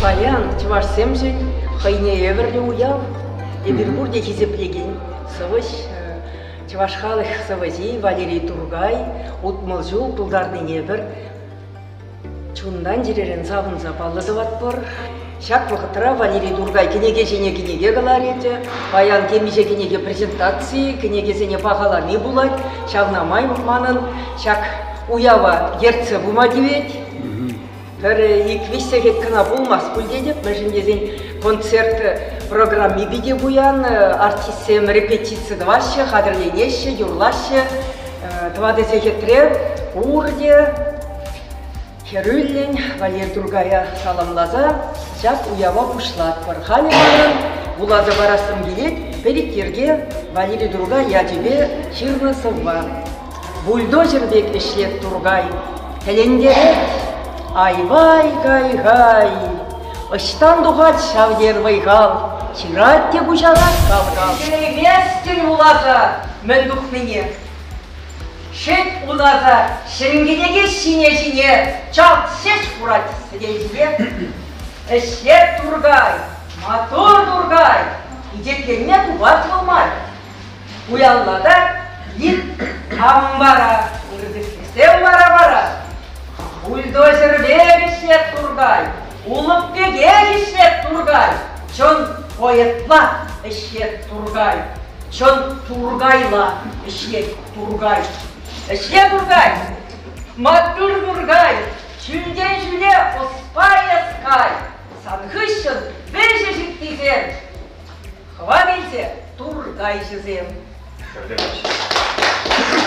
Баян, чуваш семжен, хайне эверли уяв, Эбирбурде хизеплеген, сывыш, чуваш халық сывызи, Валерий Тургай, утмылжул пулдардың ебір, чундан жеререн сабын запаллады батпыр. Шак вақытыра Валерий Тургай кенеге калар еді, Баян кемиже кенеге презентации, кенегесене бағаланы булай, шағнамай манын, шак уява ерце бума девет. Бір еквесе кеткіна болмас бүлде деп, мәжіндезен концерт программе биде буян, артистсем репетиция дваще, қадырленеше, юрлаще, двадесе кетре, урде, Херюллен, Валерий Тургая саламлаза, жак уява пушлат бар. Халиманын булаза барасым келет, перекерге Валерий Тургай ядебе ширнысыва. Бульдозербек эшлет Тургай, тәлендерет, айвай гай-гай, ыштан дұғат шавдер вайғал, чират те бұжағат қалғал. Вестер улаза, мен дұқныне. Шет улаза, шеренгедеге шине-шине, чалт сеш құрат сідейзбе. Эшлет Тургай, мотор Тургай, идекленне туғат болмай. Уяллада ит амбара, үрдіскесе бара-бара. Бульдозер бек эшлет Тургай, улып беге эшлет Тургай, чон поетла эшлет Тургай, чон Тургайла эшлет Тургай. Эшлет Тургай, матур Тургай, чүлден жүле оспай ескай, санхышын бәжі жіктізен, хва белсе Тургай жызен.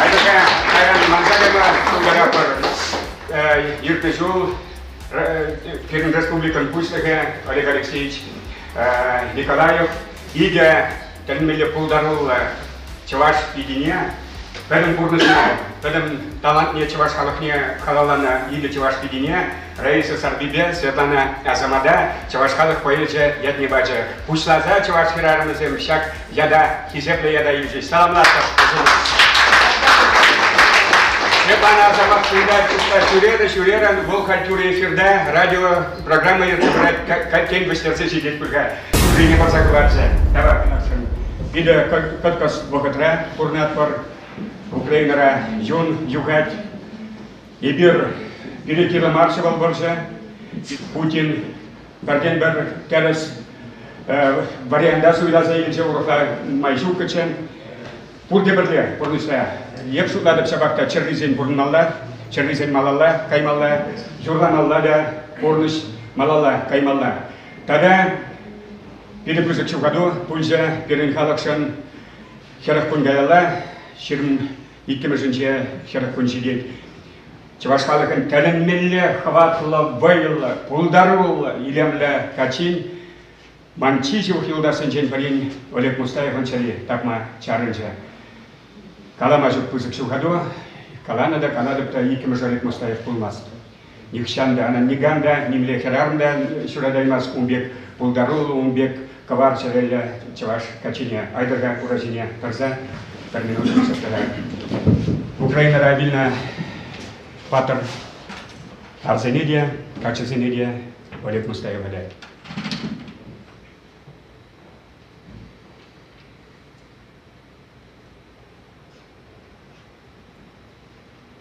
Айдака, Айран Мансалева, Тургарапар, Иртежул, Пермь Республикан Пуслыхе, Олег Алексеевич Николаев, Иге, Тәлмелі Пулдарул, Чаваш Пидине, Бәлім Бурнысына, бәлім талантне Чаваш халықне қалалана Иге Чаваш Пидине, Раиса Сарбибе, Светлана Азамада, Чаваш халық поэже ятне бачы. Пушлаза Чаваш хирарымызым шак яда, хизепле яда южи. Саламластар. Светлана Азамат Шурера, Шурера, бұл культура эфирда, радио программа ертібірат, кен бістерсе жедет бүлға. Үрене барсақ барсы. Давай, биді көткіс бұғытра, бұрнат бар, Украинара жон югать, ебір Великий маршал барсы, Путин, бәрден бір тәріс варианда суйлаза елже ұрықла майжу күтшен, бұрде бірле, бұрнысла. Еп шутладып сабақта чырризен бұрналла, чырризен малалла, каймалла, журланалла да, бұрныш малалла, каймалла. Тада, беді бұзық чуғаду, бұлжа, берін халықшын, херық күнгайалла, шырым иккімішінше херық күншедет. Чаваш халықын тәлінмелі, хватлы, вайлы, пулдарулы, илемлі качин, манчи жуық елдасын жен бірін Олег Мустаевын чәрі тапма чарынжа. Калама жүк бұзық шуғаду, каланада, каладыпта икіміш Олег Мустаев бұлмас. Никшанда, ана ниганда, немле херарында шурадаймас умбек пулдарулы, умбек кавар чарелі чаваш качине, айдырға уразине тарза, бір минут сақтара. Украинада обильно патр арзенедия, качезенедия Олег Мустаев вода.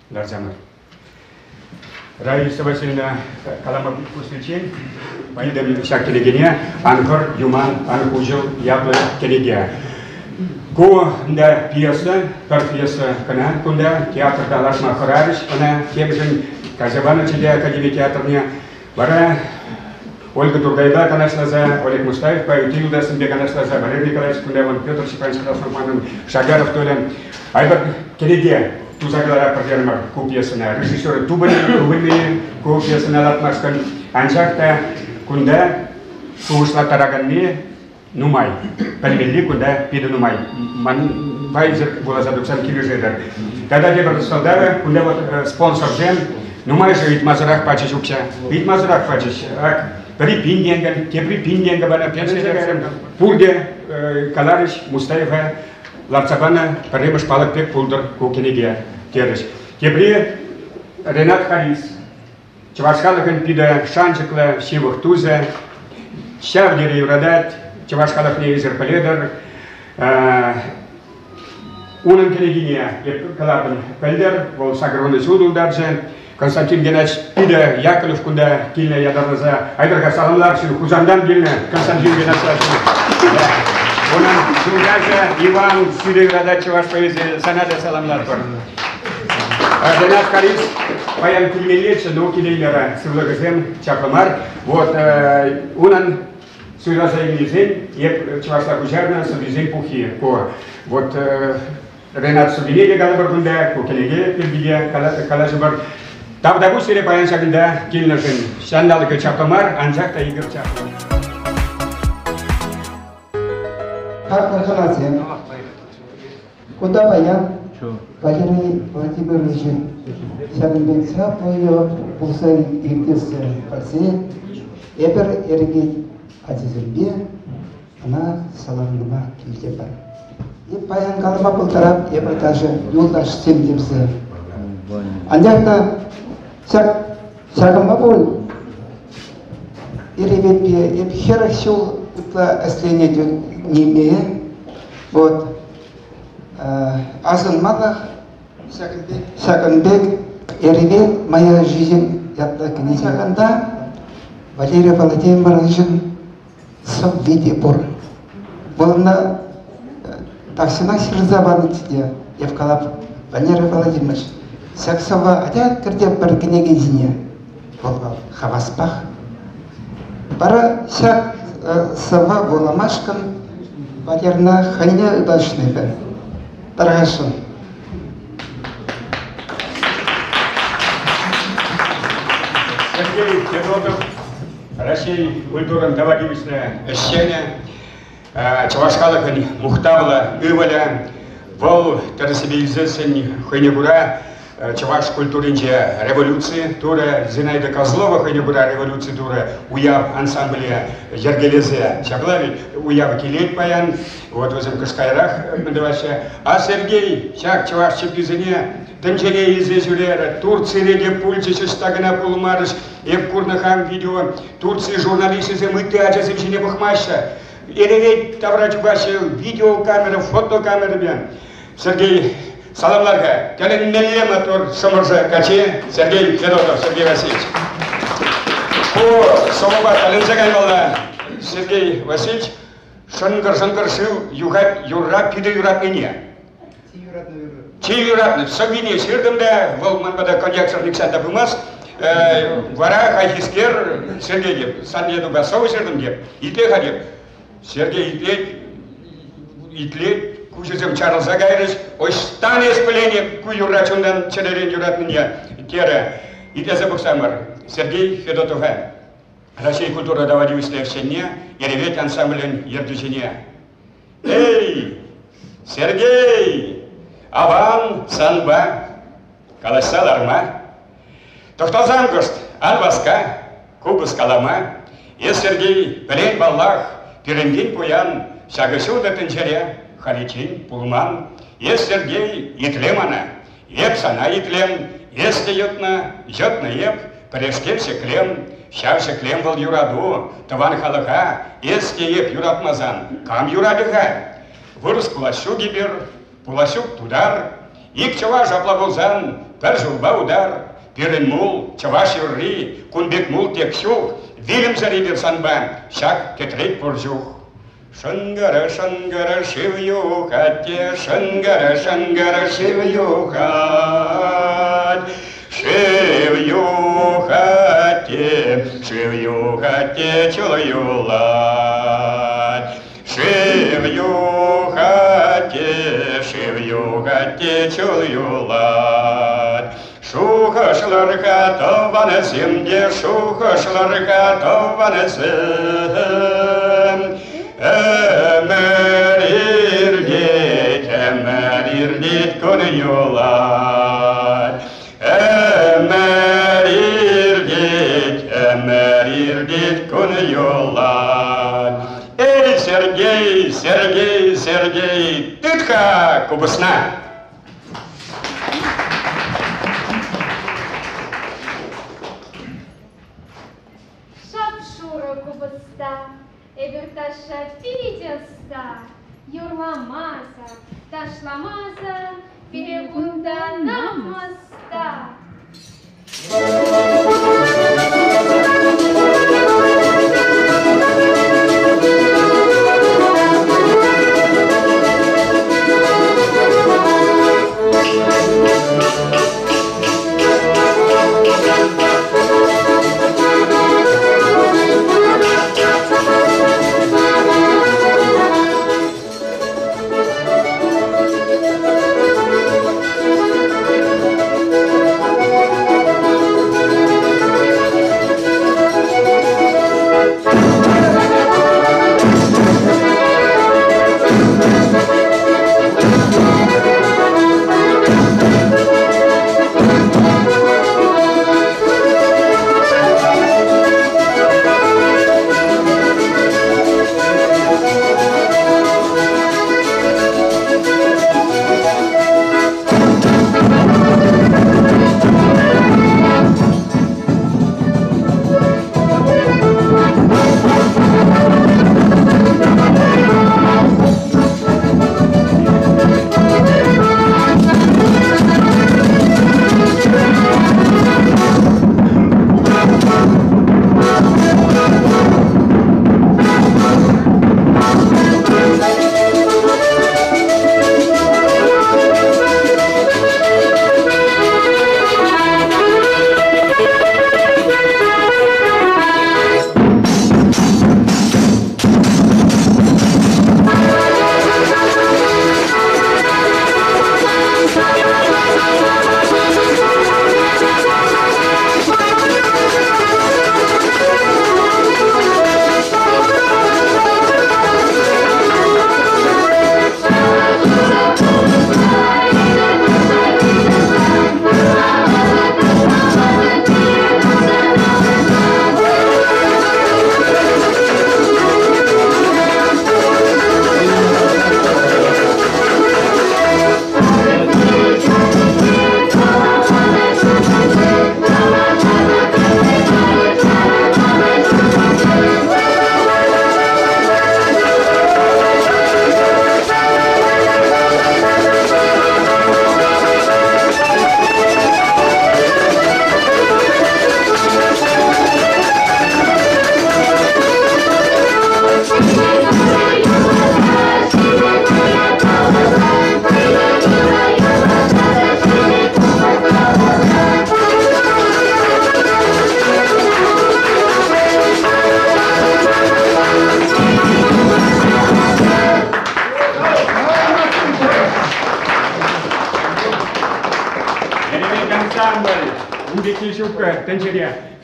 Ларзамыр. Раиса Васильевна Калама Пустычин, Вайдам Шактелегене, Анкор, Юман, Анкужил, Яблы, Телегия. Ку да пьеса, пар пьеса кана, кунда театрда Лашма Харариш, она кемжин Казабана Чили Академия театрня, бара Ольга Тургайда, конечно, за Олег Мустаев, Паютилда, Симбе, конечно, за Валерий Николаевич Кундеван, Петр Шипанский, Расулманов, Шагаров Толен, Айбар Телегия. Тузаглара пардермар ку пьесана, режиссеры Тубани, ку пьесана Латмарскан, Анжакта, Кунда, Сушла Тараганни, Нумай, Пальмелли, Кунда, Пида Нумай, Ман Вайзер была задуксан Кирюжедер. Тогда я бы солдата, Кунда вот спонсор Жен, Нумай же ведь Мазурах Пачич Упча, ведь Мазурах Пачич, при Пинденген, те при Пинденга бана пенсия, Пурде, Каларич, Мустаева, Ларцабана, Паремаш Палакпек, Пулдер, Кукенегия, Тереш. Тепри Ренат Харис, Чавашхалахан Пида Шанчикла, Сивах Туза, Шавдери юрадат, Чавашкалах не изер поледер, унын келегине, калабын пельдер, вол сагроны судул даржен, Константин Геннадьевич Пида Яковлев кунда кильне ядарназа, айдырга саламлар шын хузандан кильне, Константин Геннадьевич. Унын судажа Иван Сюреграда Чаваш поэзия санада саламлар бар. Денат Карис, паян кильмелече, но килейлера сывлыгызем чапамар, вот унын Суйраза Емельзен, еп Чавашла Кужарна, Субизен Пухи, вот Ренат Субинеге Галабаргунда, Кукелеге, Пергиде, Калажибар, Тавдагу Сире Паян Шагында, Кильнажен, Шандалыка Чапамар, Анжакта Игорь Чапамар. Харкаханасия. Куда Паян? Валерий Владимирович Шагынбек Сапойо, Пулсай Иртес Парсе, Эбер Эргит Азизербе, она саламныма килте бар. И Паян Калама Пултарап, Эбер даже Юлдаш Семдемсе. Анjakta Шагынба бол, Иребетбе, Эб Херахшул Утла Эслене Немее, вот, Азын Малах, Шагынбек, Эребет, моя жизнь, ятла книжаганда, Валерий Владимирович в виде пор. Болна таксина сирзабаны тиде, Евкалап Валерий Владимирович. Саксова адят кирдеп бір книгизине болгал хаваспах. Бара сак сава боламашкан Валерна ханя удачный бен. Таргашын. Сергей Федотов, Россия культуран давадивичная эщене, Чавашкалахын Мухтабла Иваля, Вол Терсибилизесен Хойнегура, Чаваш культуринче революции, тура Зинаида Козлова Хойнегура революции, тура уяв ансамбле Ергелезе Чаглави, уяв Килет Паян, вот возле Кашкайрах Медвача, а Сергей Чак Чаваш Чепизене, Тенчере из Изюлера, Турции реде пульчичи стагна пулмарыш, Евкурнахам видео, Турции журналисты мыты ачасымшине бахмаща, Еревей Таврачубаши, видеокамера, фотокамера бен. Сергей Саламларга, Калиннеле мотор Шамуржа Каче, Сергей Федотов, Сергей Васильевич. По Солоба Калинзагайвала, Сергей Васильевич, Шангар Шил, Югат, Юрап, Пида Юрап Ине. Чи Юрап, Сагвини, Сирдамда, Волманбада, Коньяк Сарниксанда Бумас, Вара Хайхискер, Сергей, Саньеду Басова Сирдамде, Итле Хадеп, Сергей Итле, Кучезем Чарльз Агайрис, ой стане спыление куюрачундан челерен юратныня тера. Иде забуксамар Сергей Федотов. Россия культура давадивистая в сене, и ревет ансамблен ердучине. Эй, Сергей, Аван Санба, Каласа Ларма, Тохтозан гост, Алваска, Кубас Калама, и Сергей Пелен Баллах, Пирендин Пуян, Шагасюда Тенчере, Халичин, Пулман, есть Сергей Итлемана, Епсана Итлем, есть Ютна, Йотна Еп, Прешкевся Клем, Щався Клем вал Юраду, Таван Халаха, есть Еп Юрат Мазан, Кам Юрадыха, Вырус Пуласю Гибер, Пуласюк Тудар, Ик Чаваш Аплагулзан, Пержулба Удар, Пирен Мул, Чаваш Юрри, Кунбек Мул Тексюк, Вильям Зарибер Санбан, Шак Кетрейк Пуржух. Шангара, Шангара, Шивью хате, Шангара, Шангара, Шивью хат, Шивью хате, Шивью хате, Чулаюлат, Шивью хате, Шивью хате, Чулаюлат. Шуха шларха, Тована земде, Шуха шларха, Тована зем. Emerirgit konuyorlar. Emerirgit konuyorlar. Ey Сергей, Сергей, Сергей, тытха кубасна. Шапшура кубаста. Эберташат виделся, юрламаза, ташламаза, перебунда намазда.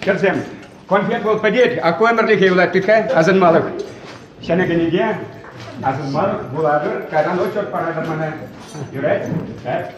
Керзем, конфет был подеть, а коймерлихе улат питка, азынмалық. Шанагенеге, азынмалық буладыр, кадан очок парадыр мана. Юрет,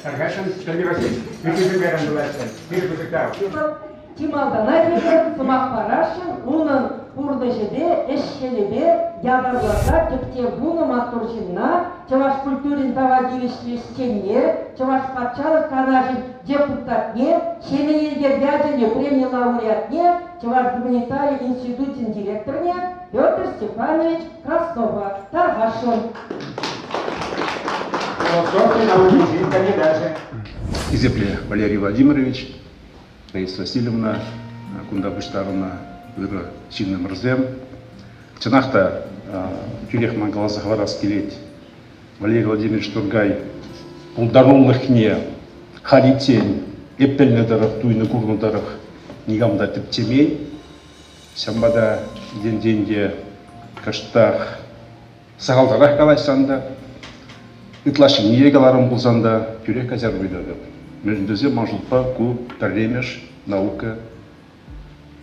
саргашын, стамиросин, үкізі берін бұлайсын, бір бұзықтау. Тималдана келген сымақ парашын, оның урдышыде, эшкелебе, ядарларда тіпте бұны матуржинна, Чаваш культурин тавадилиштер стенне, Чаваш патшалық канажын депутатне, Шені елдер дядіне премия лауреатне, Чаваш гуманитарий институтин директорне, Петр Степанович Краснова, Таргашын. Философия науки, кандидаты. Изепле Валерий Владимирович, Раиса Васильевна, Кундабыштарына, Үрі Сильны Мырзем. Чынақта Тюрех Мангаласа Хварас келет Валерий Владимирович Тургай ұлдарулықне харитен эппелнедірік, туйны күргіндірік негамда тіптемей. Сямбада ден-денде каштақ сағалдарақ қалайсанда, үтлашын егеларым бұлзанда Тюрех казар бұйдады. Междузе маңжылпа ку тәрремеш наука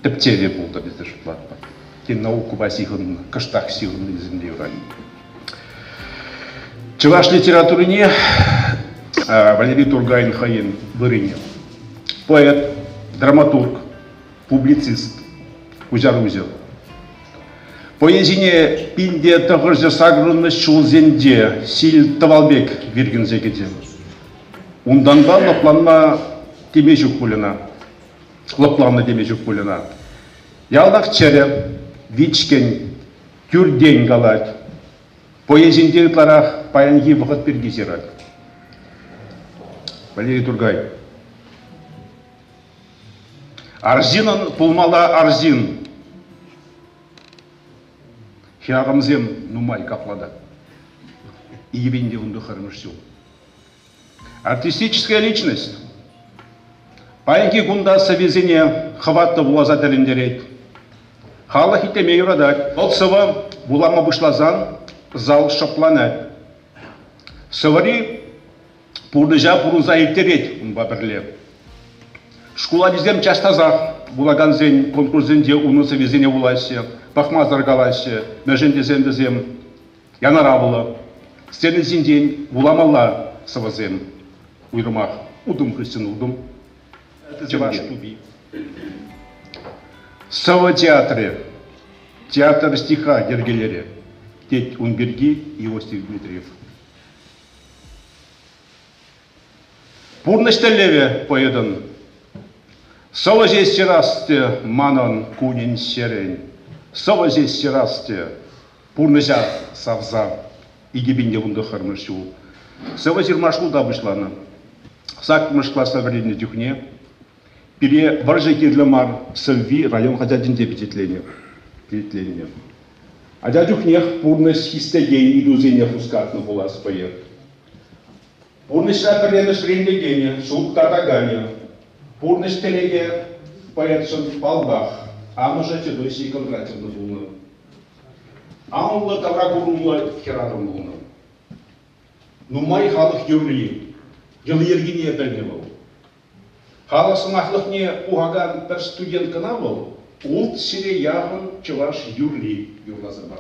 тіптере болды бізді жұтлатпа. Кен науку басиғын, каштақ сиғын изінде урани. Чуваш литературыне Валерий Тургай хайын вырыне. Поэт, драматург, публицист, узяр-узел. Поэзине пинде тағырзы сағырыны шулзенде сил Тавалбек верген зегеде. Унданба лапланма демежік болына. Лапланма демежік болына. Ялдақ чәрі, вичкен, Тюрдень галать. Поезинде тларах паянги выход пергизирать. Валерий Тургай. Арзинан пулмала арзин. Хиагамзем нумай каплада. И ебенде вундухармышсю. Артистическая личность. Паянги гунда совезение хватта влаза дәлендерет. Хала хитеме юрадать. Олсова булама бушлазан зал шапланать. Савари пурныжа пурунза иртерет баберле. Школа дизем частазах булаганзен конкурсенде уну совезение власе. Пахмазар галасе. Межен дезем янарабыла. Сцены зиндень буламала савазем. Уйрумах удум христин удум. Чеваш туби. Сава театре. Театр стиха Дергелере. Теть Унберги и Иосиф Дмитриев. Пурныштелеве поедан. Сава здесь терасте манан кунин серень. Сава здесь терасте пурныжа савза. И гибинде вундахармышу. Сава зирмашлу да вышлана. Сак мышкла современной дюхне. Пере варжи кирлемар сылви район хозяйдин депетитление. А дядюхнех пурныс хистегей идузине фускатно булас поет. Пурныс раперенеш рендегене, суд татагане. Пурныс телеге поэтшен в полбах, а может и доси конкретно булна. А он ла таврагурумла хератом булна. Ну май халых юрли, елы ергине перневал. Халасын ахлыхне угаган бір студент канавал, улт сире яғын чылаш юрли юрлазы бар.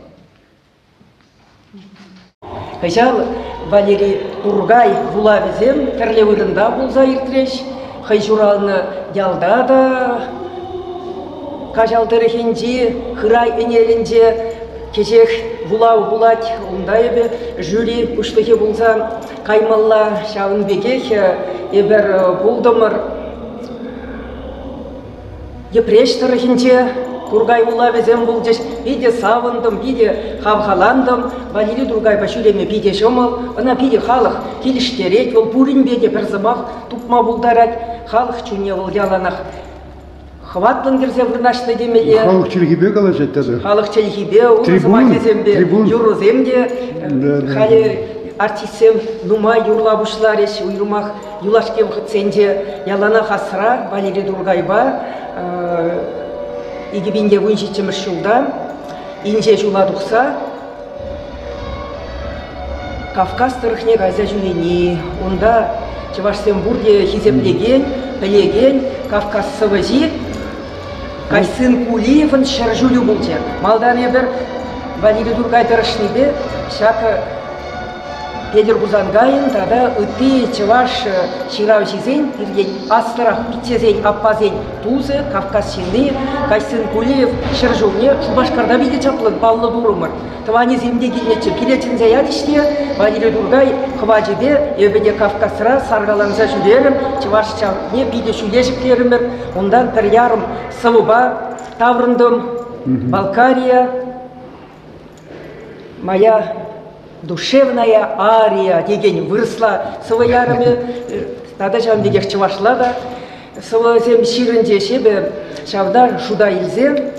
Хайжал Валерий Тургай вулавизем керлевыдында булза иртреш, хайжуралны ялда да кажалтырыхинчи, хырай энелинче кечек вулау булать, онда ебе жюри уштыхи булза каймалла шавын бекех, ебер булдымыр Епреш тарыхинче Тургай улавезем булжеш, биде савындым, биде хавхаландым, Валерий Тургай башулеме биде шомал, ана биде халық келіштерет, ол бурин беде бір замақ тупма булдарат, халық чуне ол яланақ. Хватлын керзе вырнашны демеле. Халық челихибе қалажет тады? Халық челихибе, ол замақ кезембе, юруземде, хали артистсем нума юрлабушлар еш, уйрумақ юлашкем хыценде ялана хасра Валерий Тургайба, Игибинде вынчичемір шулда, инже жула дұқса, Кавказ тұрықне газа жүлені, онда Чевашсен бурде хизеплеген, білеген, Кавказ сывыжи, Кайсын Кулиевын шаржулю бұлде. Малдан ебір Валерий Тургай тұрышнебе, шақы Педер Гузангайын, тада үтті Чеваш ширау жезен, ирген астырақ питсезен, аппазен тузы, Кавказ шені, Кайсын Кулиев шаржулне, Шубашкарда биде чаплын, баллы бұрымыр. Тываны земде келнетші, келетін заят іште, Валерий Тургай хважебе, ебеде Кавказра саргаланза жүлерім, Чеваш чавне биде шүлешіплерімір, ондан бір ярым сывыба, Таврындым, Балкария, моя душевная ария деген выросла сывыярымы, тада жан дегех чывашла да, сывызем ширінде шебе, шавда шуда илзе.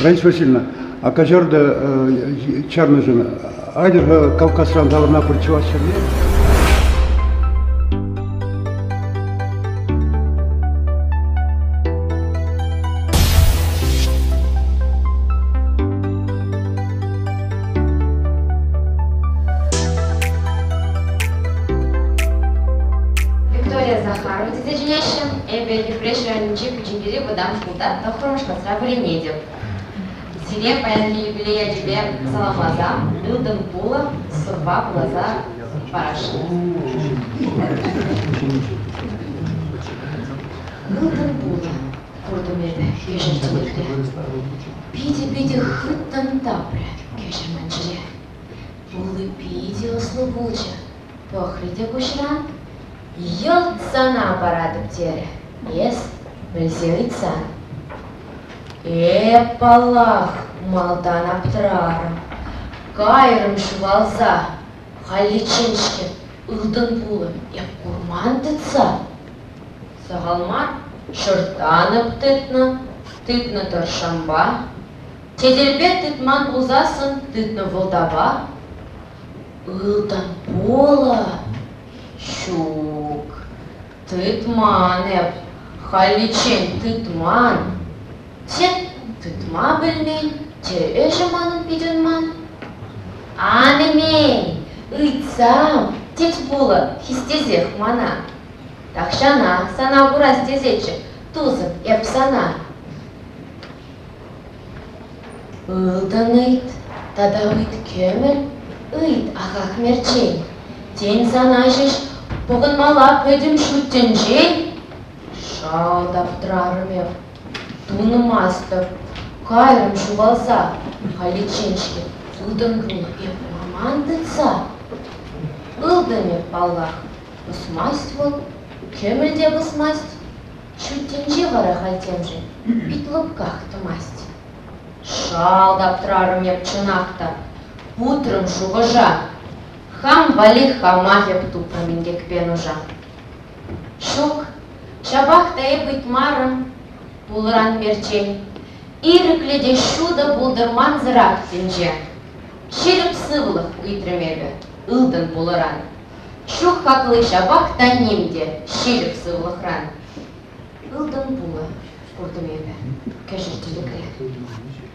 Раиса Васильевна, а кажарды чарныжын, айдыр Кавказран давырна причеваш шерне? Сине паянли юбилея тебе саламаза, Илдын пула, сурба плаза парашны. Илдын пула, курдумеде, кешірчілікте. Пиде хыттан тапре, кешірманчыре. Улы пиде ослубуча, похрите кушран, Йылт сана аппаратып тере, ес, білсеуітсан. Палах, малдан аптырарым. Кайрым шывалза, халичиншке, ылдын пулы, курман тытса. Сағалмар, шыртанып тытны торшамба. Теделбе тытман узасын, тытны волдаба. Ылдан пола, щук, тытман эп, халичен тытман. Тет тытма білмейн, те өжіманын пиденман. Анемей, ыйтсам, тет пола, хистезех мана. Тахшана, сана бурас тезечі, тузып, еп сана. Ылдан ыйт, тада ыйт көміл, ыйт ағақ мерчен. Тен сана жеш, бұғын мала пөдім шүттен жел. Шалдап тұрарым еп, тунымастып, кайрым шубалса, халиченшке, ылдан күні еп маман тытса. Ылдан еп баллах, бұсмасть бол, көмілде бұсмасть, шүттенже ғара халтемже, битлыпқақ тымасть. Шалдап тұрарым еп чынақта, путрым шуғыжа, хам вали хама еп тупрамингек пенужа. Шук, чабақта еп итмарым, пулран мерчен, ирікледе шуда булдырман зырақ тенже. Шеріп сывылық үйтірмебі, ылдын пулран. Шук хақлы шабақта немде, шеріп сывылықран. Ылдын пулы курдымебі, кәжіртілігі.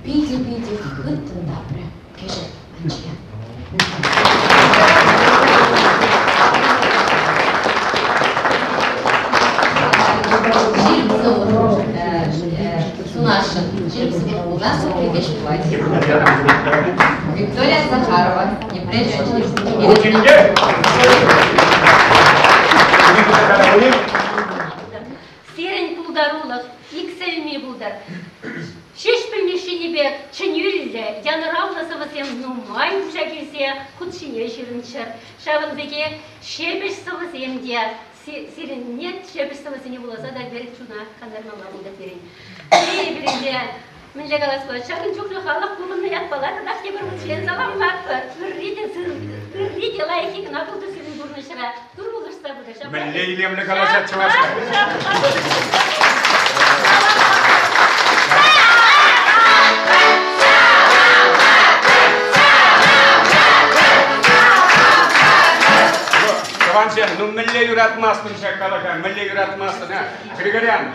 Биді-биді хыттын дапры, кәжір анчия. Сунашин, Черепсовых у нас придешь платье. Виктория Захарова, не прежде Серен пулдарулов, иксельми булдар. Шеш білмешіне бек, чынюлді, яны равнасы васем нумай ұша келсе, құтшыне жиріншір. Шавындыге шебіш сывысем де, сирен нет, шебіш сывысыне боласа да берік чуна, қандармала болды берін. Бірінде, мінлі қаласпы, шағын жүклі халық бұғынны ятпалады, дақке бір мұтшен саламлақпы, үрриде лайхик нақылды сирен бұрнышыра, тұр болышса бұды. Мінлі илемлі қаласат чывашқа. Ну, милли юратмастын, Шакалахан, милли юратмастын, Григорян,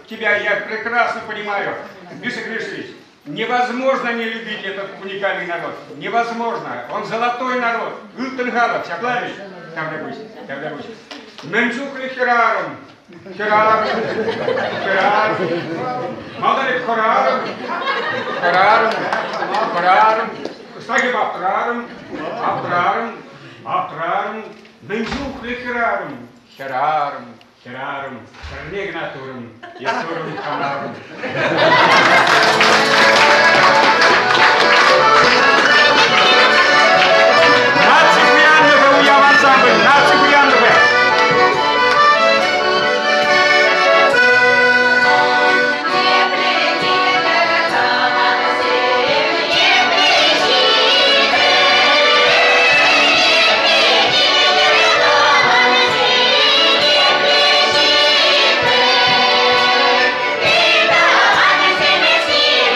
тебя я прекрасно понимаю. Миша Гришевич, невозможно не любить этот уникальный народ. Невозможно. Он золотой народ. Ультенгалов, Шаклавич, когда будешь. Менчухли хераром. Мадалик хораром. Стагиб аптраром. Менчухли хераром. Карнегнатуром, ясуром хамаром. Нацик Яндове, я в ансамбль, Нацик Яндове. Yeah.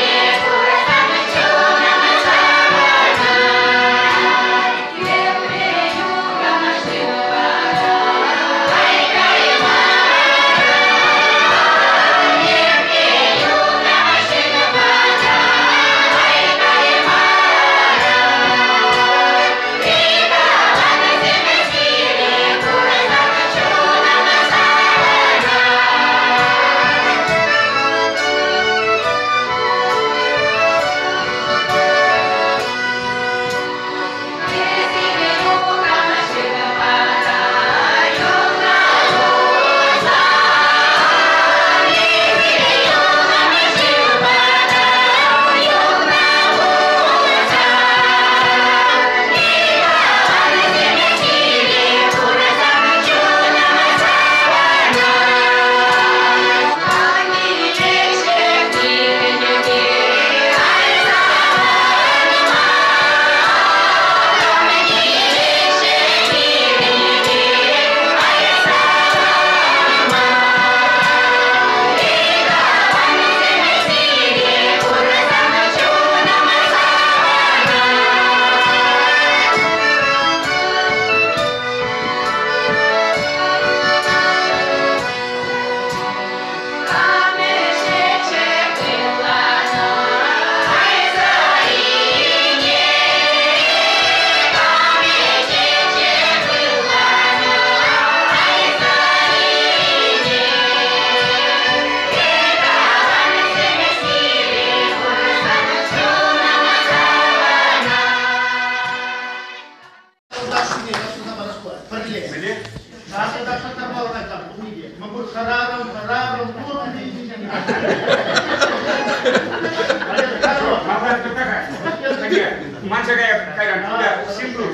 Mansagaya kairan sudah simple.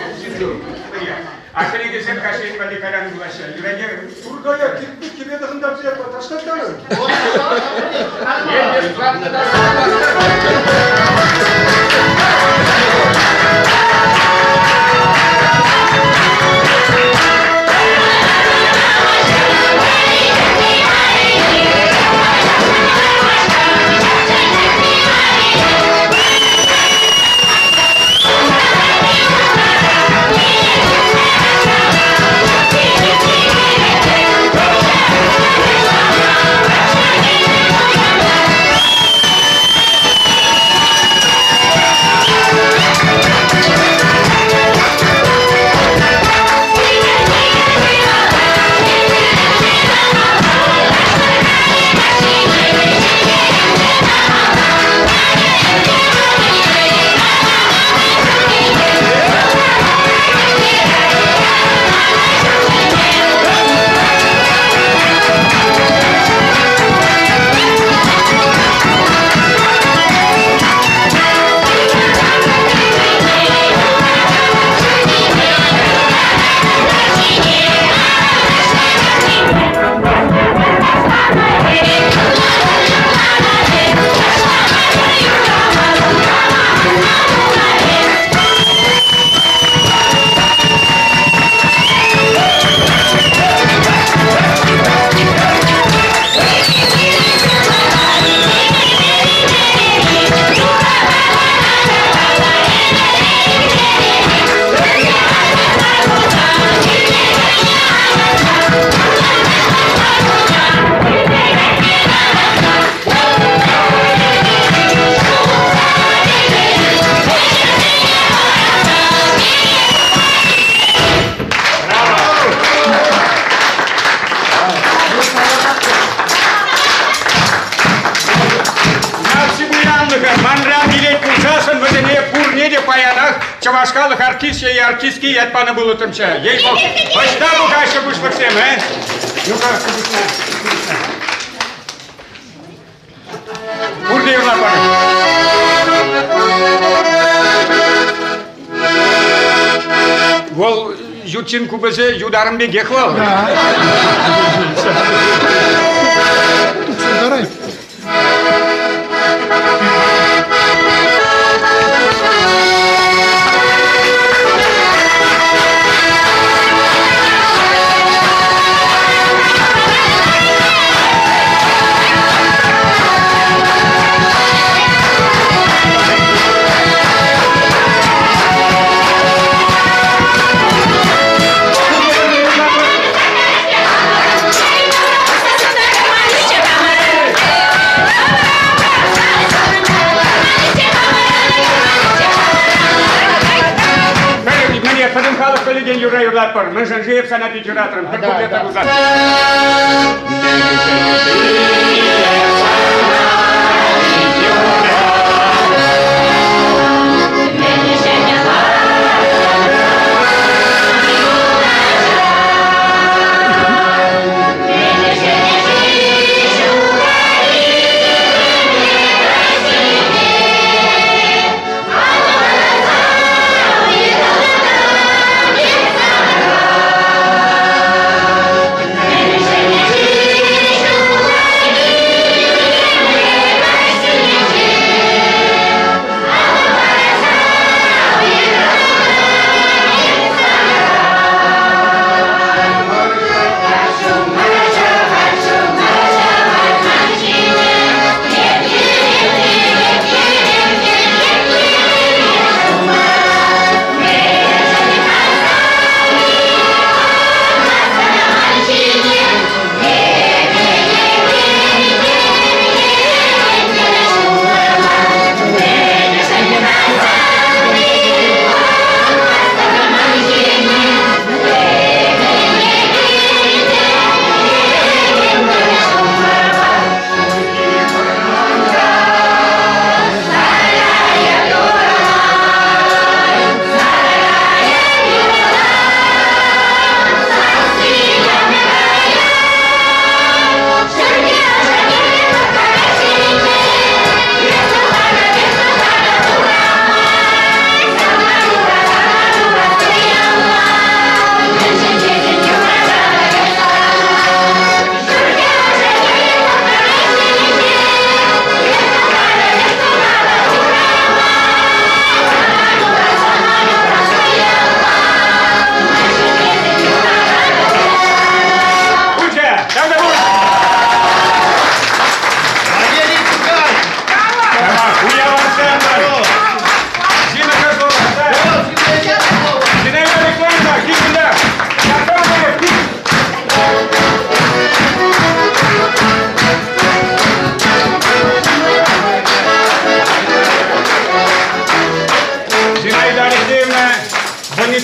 Iya. Akhirnya geser kasih balik kairan dua sih. Kira-kira Turgaya kimi de hındak yapar. Taşkatlar. Чавашкалых артистов и артистки я пана был утром чая. Ей бог. Почта бугайся будешь по всем, а? Ну-ка, Бурди юна пана. Вол Ютчинку безе юдарым беге хвал. Дарай. День Юра Юрлатпор, мы же живем санат литератором, как будет это узад.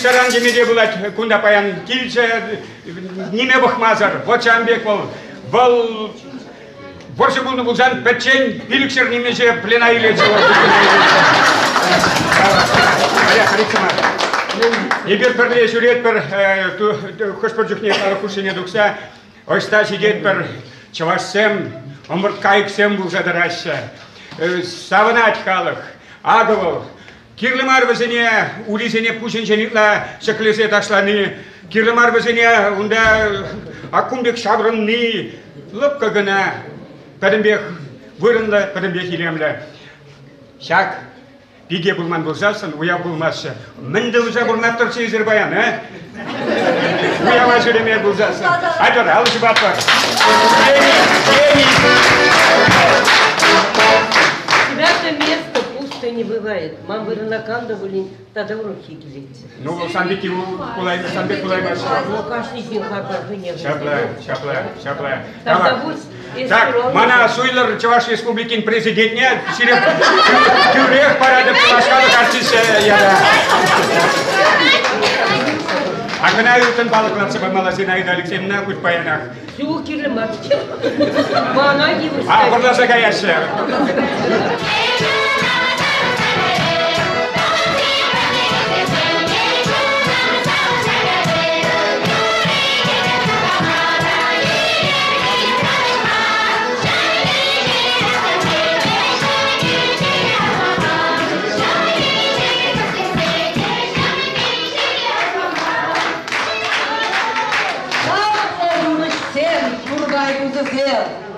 ресторан демеде булат кунда паян килче неме бахмазар. Вот Жамбек был борсы булны булжан печень пиликшер немеше плена илече. Егер бірле жүрет бір көшпір жүхне қарықушыне дұқса, ойста сидет бір чавашсем, омырт кайықсем бұл жадырашса. Савынат халық, ағывыл, кирлімар бізіне, улизіне пушын женитла шықлесе ташланы, кирлімар бізіне, онда аккумбек шабрынны, лыпқа гына, пәдімбек вырынлы, пәдімбек илемлі. Шак, биге булман булсасын, уя булмасы. Мінді ұза булмап тұрсы езір баян, Уява жүреме булсасын. Айтыр, алышы бат бар. Святое место пусто не бывает. Мам вы накандывали, тогда уроки гилите. Ну, Санбек Кулаймас. Ну, каждый день харбарды не Шапла. Так, мана Суйлер Чаваш Республикин президентне, сиреп тюрех парады Чавашкалық артисі яда. Акына ютын балықларсы бамала Зинаида Алексеевна күт баянақ. Сюл кирлемар. Мана девушка. Бұрласа каяшы.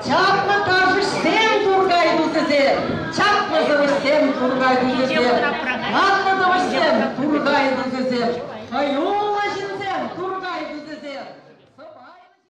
Çapma taşı sen Turgay Duzezel. Çapma zıvı sen Turgay Duzezel. Atma zıvı sen Turgay Duzezel. Hayol aşın sen Turgay